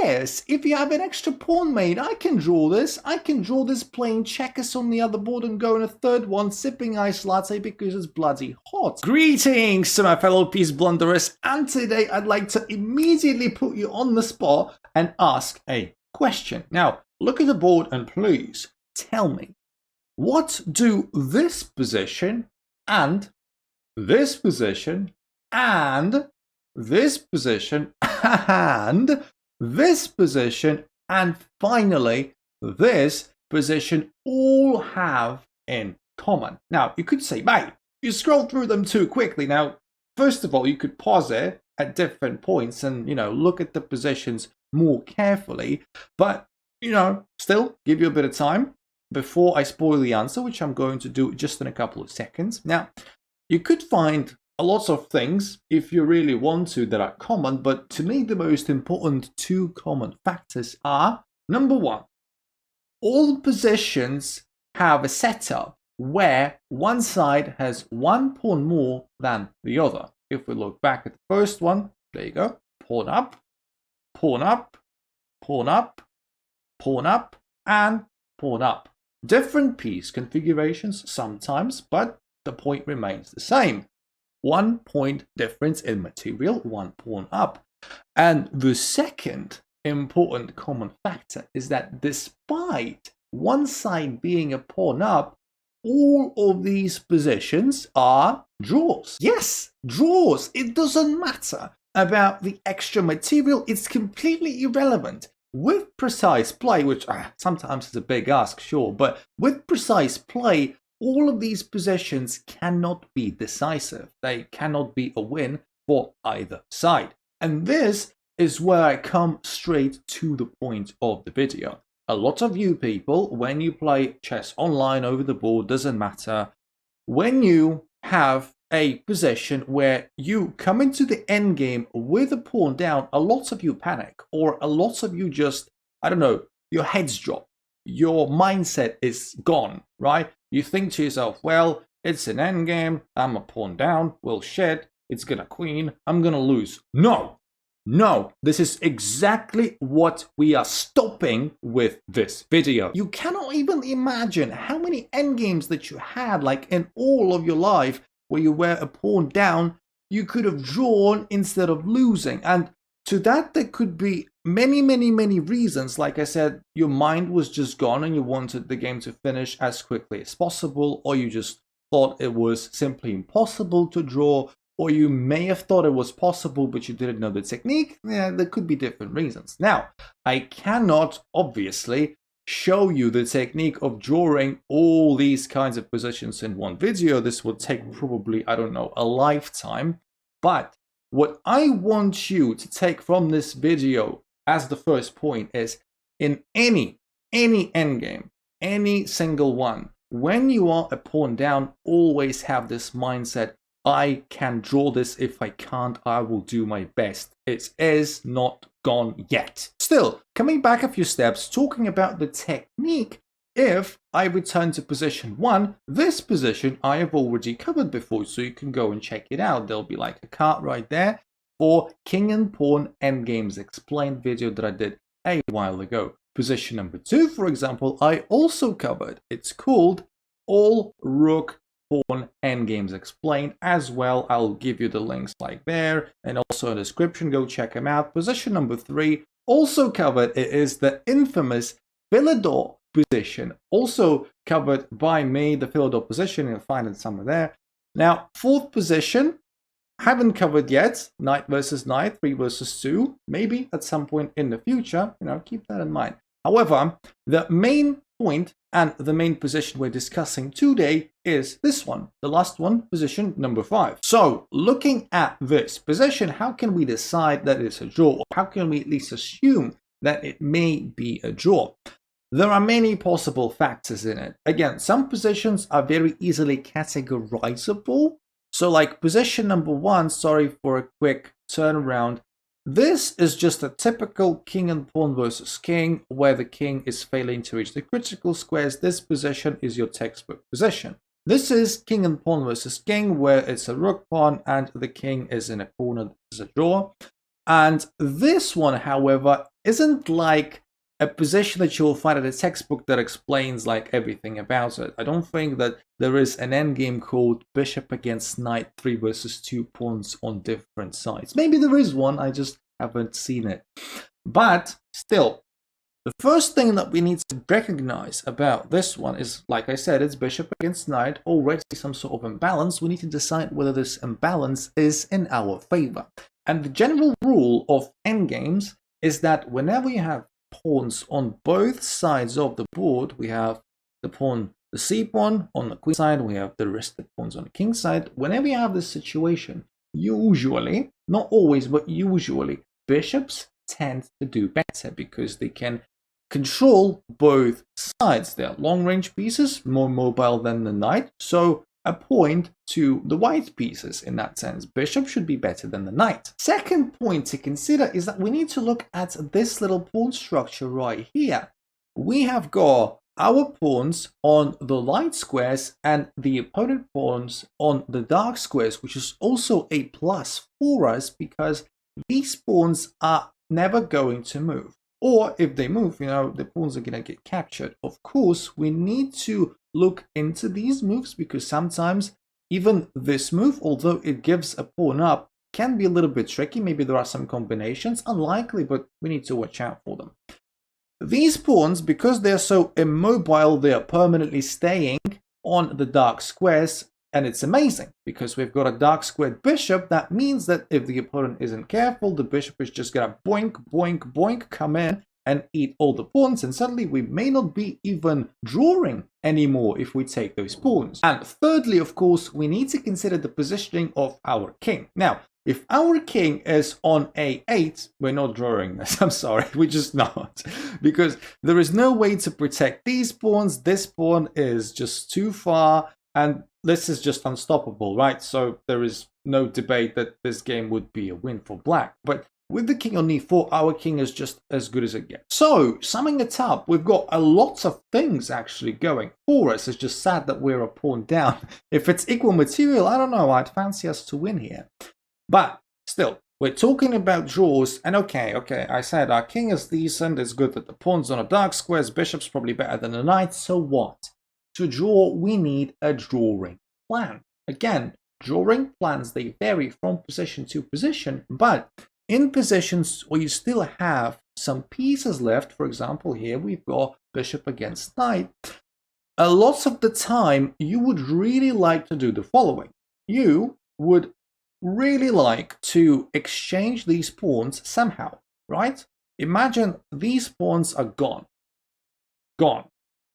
yes, if you have an extra pawn mate, I can draw this. I can draw this playing checkers on the other board and go in a third one, sipping ice latte because it's bloody hot. Greetings to my fellow peace blunderers, and today I'd like to immediately put you on the spot and ask a question. Now, look at the board and please tell me, what do this position and this position and this position and this position and finally this position all have in common? Now, you could say, mate, you scrolled through them too quickly. Now, first of all, you could pause it at different points and, look at the positions more carefully, but, still give you a bit of time before I spoil the answer, which I'm going to do just in a couple of seconds. Now, you could find a lot of things, if you really want to, that are common, but to me the most important two common factors are, number one, all positions have a setup where one side has one pawn more than the other. If we look back at the first one, there you go, pawn up, pawn up, pawn up, pawn up, and pawn up. Different piece configurations sometimes, but the point remains the same. 1 point difference in material, 1 pawn up. And the second important common factor is that despite one side being a pawn up, all of these positions are draws. Yes, draws. It doesn't matter about the extra material. It's completely irrelevant. With precise play, which sometimes is a big ask, sure, but with precise play, all of these positions cannot be decisive. They cannot be a win for either side. And this is where I come straight to the point of the video. A lot of you people, when you play chess online over the board, doesn't matter, when you have a position where you come into the endgame with a pawn down, a lot of you panic, or a lot of you just, your heads drop. Your mindset is gone, right? You think to yourself, well, it's an endgame, I'm a pawn down, well shit, it's gonna queen, I'm gonna lose. No, this is exactly what we are stopping with this video. You cannot even imagine how many endgames that you had, like in all of your life, where you were a pawn down, you could have drawn instead of losing. And to that, there could be many reasons. Like I said, your mind was just gone and you wanted the game to finish as quickly as possible, or you just thought it was simply impossible to draw, or you may have thought it was possible, but you didn't know the technique. Yeah, there could be different reasons. Now, I cannot obviously show you the technique of drawing all these kinds of positions in one video. This would take probably, a lifetime. But what I want you to take from this video as the first point is, in any endgame, any single one, when you are a pawn down, always have this mindset, I can draw this. If I can't, I will do my best. It is not gone yet. Still, coming back a few steps, talking about the technique, if I return to position 1, this position I have already covered before, so you can go and check it out. There'll be like a card right there for King and Pawn Endgames Explained video that I did a while ago. Position number 2, for example, I also covered. It's called All Rook Pawn Endgames Explained as well. I'll give you the links like there and also in the description. Go check them out. Position number 3, also covered. It is the infamous Philidor position, also covered by me, the Philidor position. You'll find it somewhere there. Now, 4th position, haven't covered yet. Knight versus knight, 3 versus 2, maybe at some point in the future. Keep that in mind. However, the main point and the main position we're discussing today is this one, the last one, position number 5. So, looking at this position, how can we decide that it's a draw? Or how can we at least assume that it may be a draw? There are many possible factors in it. Again, some positions are very easily categorizable. So like position number 1, sorry for a quick turnaround, this is just a typical king and pawn versus king, where the king is failing to reach the critical squares. This position is your textbook position. This is king and pawn versus king, where it's a rook pawn and the king is in a corner. This is a draw. And this one, however, isn't like a position that you'll find in a textbook that explains like everything about it. I don't think that there is an endgame called bishop against knight 3 versus 2 pawns on different sides. Maybe there is one, I just haven't seen it. But still, the first thing that we need to recognize about this one is, like I said, it's bishop against knight, already some sort of imbalance. We need to decide whether this imbalance is in our favor. And the general rule of endgames is that whenever you have pawns on both sides of the board, we have the pawn, the c pawn on the queen side, we have the rest of the pawns on the king side. Whenever you have this situation, usually, not always, but usually, bishops tend to do better because they can control both sides. They're long-range pieces, more mobile than the knight, so a point to the white pieces in that sense. Bishop should be better than the knight. Second point to consider is that we need to look at this little pawn structure right here. We have got our pawns on the light squares and the opponent pawns on the dark squares, which is also a plus for us because these pawns are never going to move. Or if they move, the pawns are going to get captured. Of course, we need to look into these moves because sometimes even this move, although it gives a pawn up, can be a little bit tricky. Maybe there are some combinations, unlikely, but we need to watch out for them. These pawns, because they're so immobile, they are permanently staying on the dark squares. And it's amazing because we've got a dark squared bishop. That means that if the opponent isn't careful, the bishop is just going to boink, boink, boink, come in and eat all the pawns. And suddenly we may not be even drawing anymore if we take those pawns. And thirdly, of course, we need to consider the positioning of our king. Now, if our king is on a8, we're not drawing this. I'm sorry, we're just not. Because there is no way to protect these pawns. This pawn is just too far. And this is just unstoppable, right? So there is no debate that this game would be a win for black. But with the king on e4, our king is just as good as it gets. So, summing it up, we've got a lot of things actually going for us. It's just sad that we're a pawn down. If it's equal material, I don't know, I'd fancy us to win here. But still, we're talking about draws, and okay, I said our king is decent, it's good that the pawn's on a dark square, bishop's probably better than the knight, so what? To draw, we need a drawing plan. Again, drawing plans, they vary from position to position, but in positions where you still have some pieces left, for example, here we've got bishop against knight, a lot of the time you would really like to do the following. You would really like to exchange these pawns somehow, right? Imagine these pawns are gone.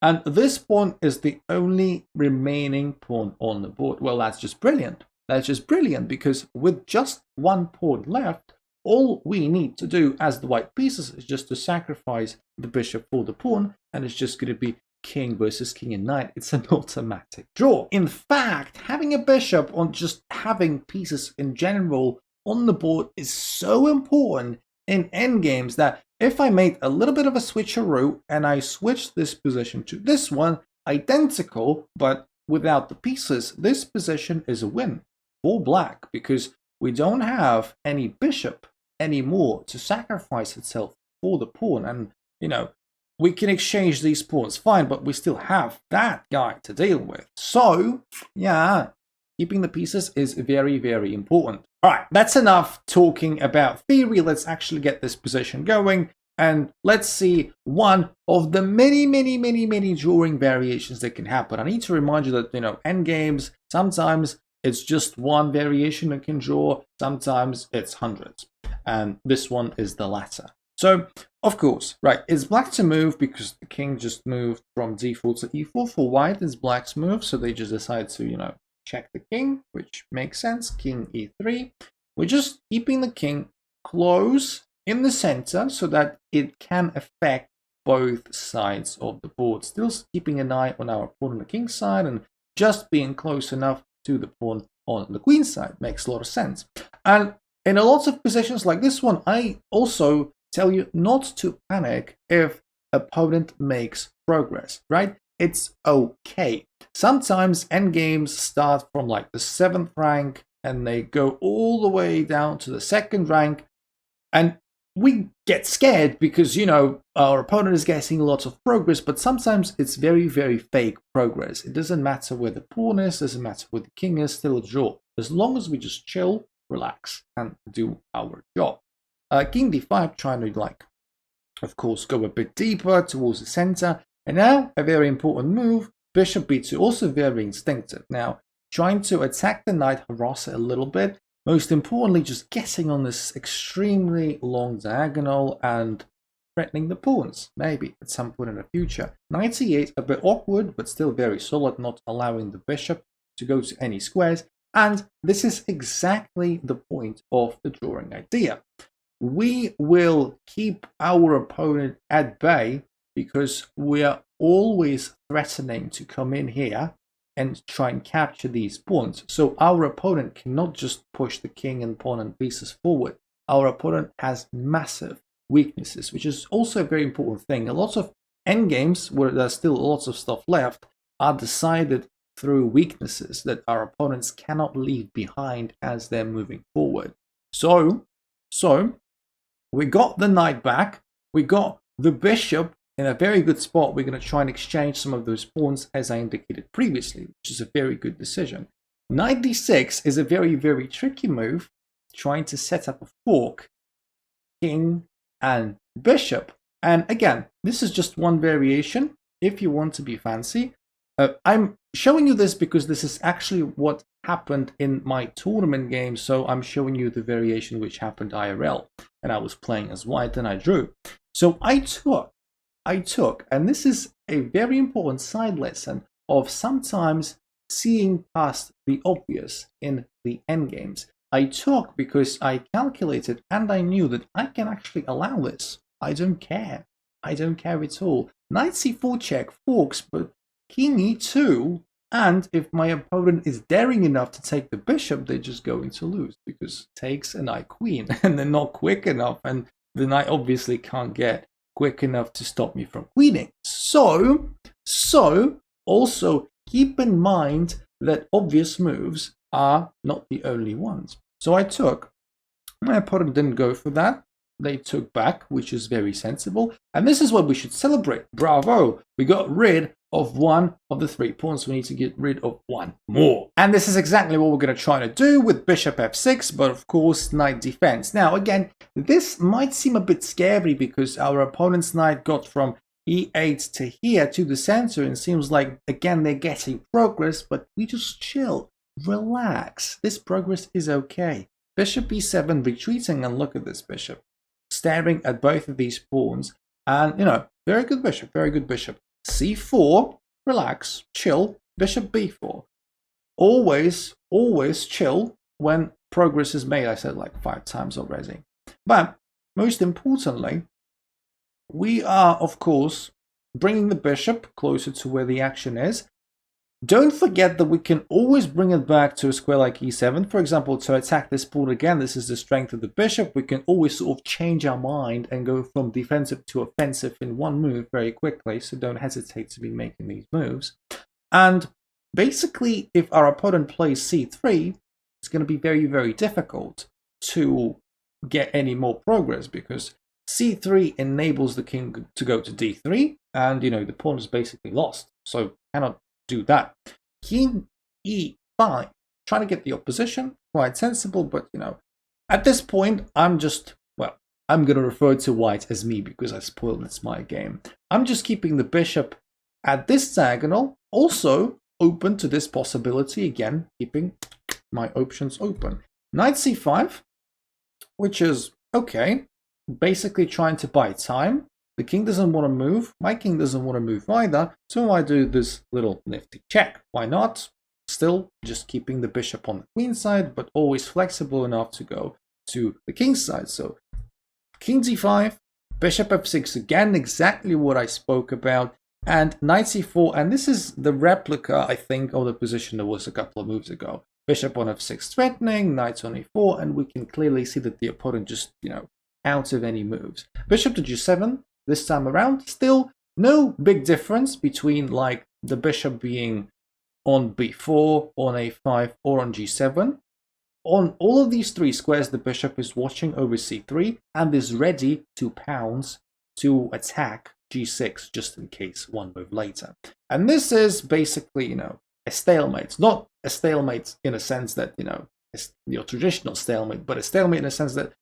And this pawn is the only remaining pawn on the board. Well, that's just brilliant. That's just brilliant because with just one pawn left, all we need to do as the white pieces is just to sacrifice the bishop for the pawn, and it's just going to be king versus king and knight. It's an automatic draw. In fact, having a bishop on just having pieces in general on the board is so important in endgames that if I made a little bit of a switcheroo and I switched this position to this one, identical, but without the pieces, this position is a win for black because we don't have any bishop anymore to sacrifice itself for the pawn. And, we can exchange these pawns fine, but we still have that guy to deal with. So, yeah, keeping the pieces is very, very important. All right, that's enough talking about theory. Let's actually get this position going. And let's see one of the many drawing variations that can happen. I need to remind you that, endgames, sometimes it's just one variation that can draw. Sometimes it's hundreds. And this one is the latter. So, of course, right, it's black to move because the king just moved from d4 to e4. For white, it's black's move, so they just decide to, check the king, which makes sense. King e3. We're just keeping the king close in the center so that it can affect both sides of the board. Still keeping an eye on our pawn on the king side and just being close enough to the pawn on the queen side. Makes a lot of sense. And in a lot of positions like this one, I also tell you not to panic if opponent makes progress, right? It's okay. Sometimes endgames start from like the 7th rank and they go all the way down to the 2nd rank. And we get scared because, our opponent is getting lots of progress, but sometimes it's very, very fake progress. It doesn't matter where the pawn is, doesn't matter where the king is, still a draw. As long as we just chill, relax, and do our job. King d5, trying to, of course, go a bit deeper towards the center. And now, a very important move, bishop b2, also very instinctive. Now, trying to attack the knight, harass it a little bit. Most importantly, just getting on this extremely long diagonal and threatening the pawns, maybe at some point in the future. Knight c8, a bit awkward, but still very solid, not allowing the bishop to go to any squares. And this is exactly the point of the drawing idea. We will keep our opponent at bay because we are always threatening to come in here and try and capture these pawns. So our opponent cannot just push the king and pawn and pieces forward. Our opponent has massive weaknesses, which is also a very important thing. A lot of endgames, where there's still lots of stuff left, are decided through weaknesses that our opponents cannot leave behind as they're moving forward. So we got the knight back, we got the bishop in a very good spot. We're going to try and exchange some of those pawns as I indicated previously, which is a very good decision. Knight d6 is a very, very tricky move, trying to set up a fork, king and bishop. And again, this is just one variation if you want to be fancy. I'm showing you this because this is actually what happened in my tournament game, so I'm showing you the variation which happened IRL, and I was playing as white and I drew. So I took, and this is a very important side lesson of sometimes seeing past the obvious in the endgames. I took because I calculated and I knew that I can actually allow this. I don't care. I don't care at all. Knight c4 check forks, but king e2, and if my opponent is daring enough to take the bishop, they're just going to lose because takes a knight queen, and they're not quick enough, and the knight obviously can't get quick enough to stop me from queening. So also keep in mind that obvious moves are not the only ones. So I took, my opponent didn't go for that. They took back, which is very sensible. And this is what we should celebrate. Bravo! We got rid of one of the 3 pawns. We need to get rid of one more. And this is exactly what we're going to try to do with bishop f6, but of course knight defense. Now again, this might seem a bit scary because our opponent's knight got from e8 to here to the center, and it seems like again they're getting progress, but we just chill, relax. This progress is okay. Bishop e7 retreating, and look at this bishop staring at both of these pawns, and very good bishop, very good bishop. c4, relax, chill. Bishop b4, always chill when progress is made. I said like 5 times already. But most importantly, we are of course bringing the bishop closer to where the action is. Don't forget that we can always bring it back to a square like e7. For example, to attack this pawn again, this is the strength of the bishop. We can always sort of change our mind and go from defensive to offensive in one move very quickly, so don't hesitate to be making these moves. And basically, if our opponent plays c3, it's going to be very, very difficult to get any more progress because c3 enables the king to go to d3, and the pawn is basically lost, so cannot do that. King e5, trying to get the opposition, quite sensible, but at this point I'm going to refer to white as me because I spoiled it's my game. I'm just keeping the bishop at this diagonal, also open to this possibility, again keeping my options open. Knight c5, which is okay, basically trying to buy time. The king doesn't want to move, my king doesn't want to move either, so I do this little nifty check. Why not? Still just keeping the bishop on the queen side, but always flexible enough to go to the king's side. So king d5, bishop f6, again exactly what I spoke about, and knight c4, and this is the replica, I think, of the position that was a couple of moves ago. Bishop on f6 threatening, knight on e4, and we can clearly see that the opponent just, out of any moves. Bishop to g7, this time around, still no big difference between like the bishop being on b4, on a5, or on g7. on all of these three squares, the bishop is watching over c3 and is ready to pounce to attack g6 just in case one move later. And this is basically, a stalemate. Not a stalemate in a sense that, it's your traditional stalemate, but a stalemate in a sense that,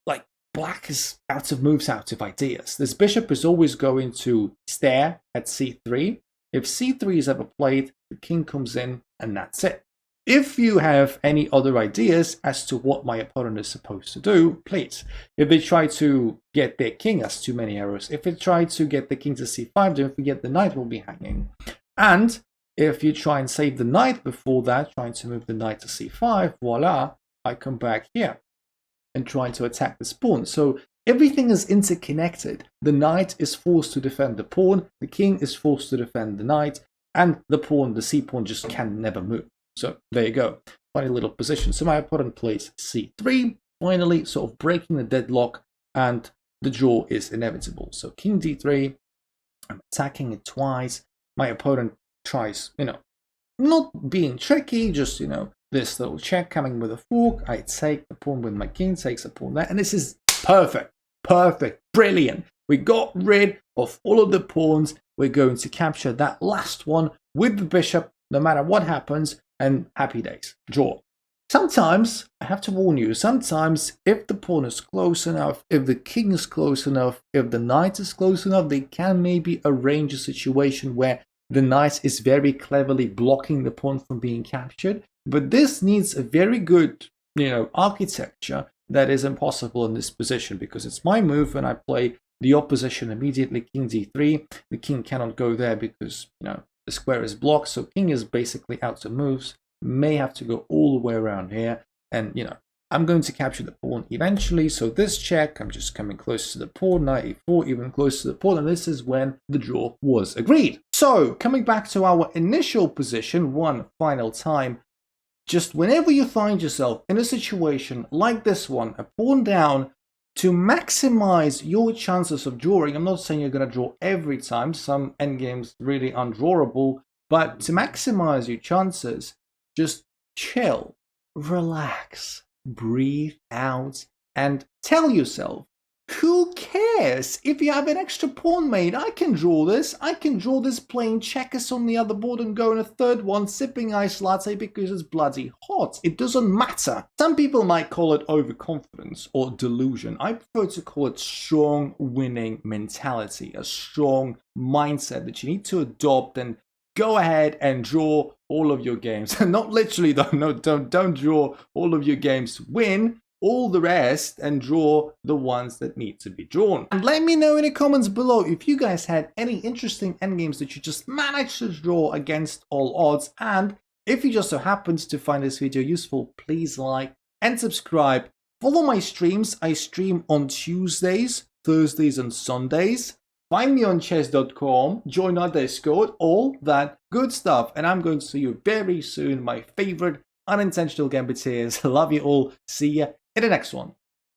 like, black is out of moves, out of ideas. This bishop is always going to stare at c3. If c3 is ever played, the king comes in and that's it. If you have any other ideas as to what my opponent is supposed to do, please. If they try to get their king, that's too many arrows. If they try to get the king to c5, don't forget the knight will be hanging. And if you try and save the knight before that, trying to move the knight to c5, voila, I come back here and try to attack this pawn. So everything is interconnected. The knight is forced to defend the pawn, the king is forced to defend the knight, and the pawn, the c-pawn, just can never move. So there you go, funny little position. So my opponent plays c3, finally sort of breaking the deadlock, and the draw is inevitable. So king d3, I'm attacking it twice. My opponent tries, not being tricky, just, this little check coming with a fork. I take the pawn with my king, takes a pawn there, and this is perfect, brilliant. We got rid of all of the pawns. We're going to capture that last one with the bishop, no matter what happens, and happy days. Draw. Sometimes, I have to warn you, sometimes if the pawn is close enough, if the king is close enough, if the knight is close enough, they can maybe arrange a situation where the knight is very cleverly blocking the pawn from being captured. But this needs a very good, architecture that is impossible in this position, because it's my move and I play the opposition immediately, king d3. The king cannot go there because, the square is blocked, so king is basically out of moves, may have to go all the way around here, and I'm going to capture the pawn eventually. So this check, I'm just coming close to the pawn, knight e4, even close to the pawn, and this is when the draw was agreed. So coming back to our initial position one final time, just whenever you find yourself in a situation like this one, a pawn down, to maximize your chances of drawing, I'm not saying you're going to draw every time, some endgames really undrawable, but to maximize your chances, just chill, relax, breathe out, and tell yourself, who cares if you have an extra pawn mate? I can draw this. I can draw this playing checkers on the other board and go in a third one sipping ice latte because it's bloody hot. It doesn't matter. Some people might call it overconfidence or delusion. I prefer to call it strong winning mentality, a strong mindset that you need to adopt and go ahead and draw all of your games. Not literally though, no, don't draw all of your games. Win all the rest and draw the ones that need to be drawn. And let me know in the comments below if you guys had any interesting endgames that you just managed to draw against all odds. And if you just so happens to find this video useful, please like and subscribe. Follow my streams. I stream on Tuesdays, Thursdays, and Sundays. Find me on chess.com, join our Discord, all that good stuff. And I'm going to see you very soon, my favorite unintentional gambiteers. Love you all. See ya in the next one.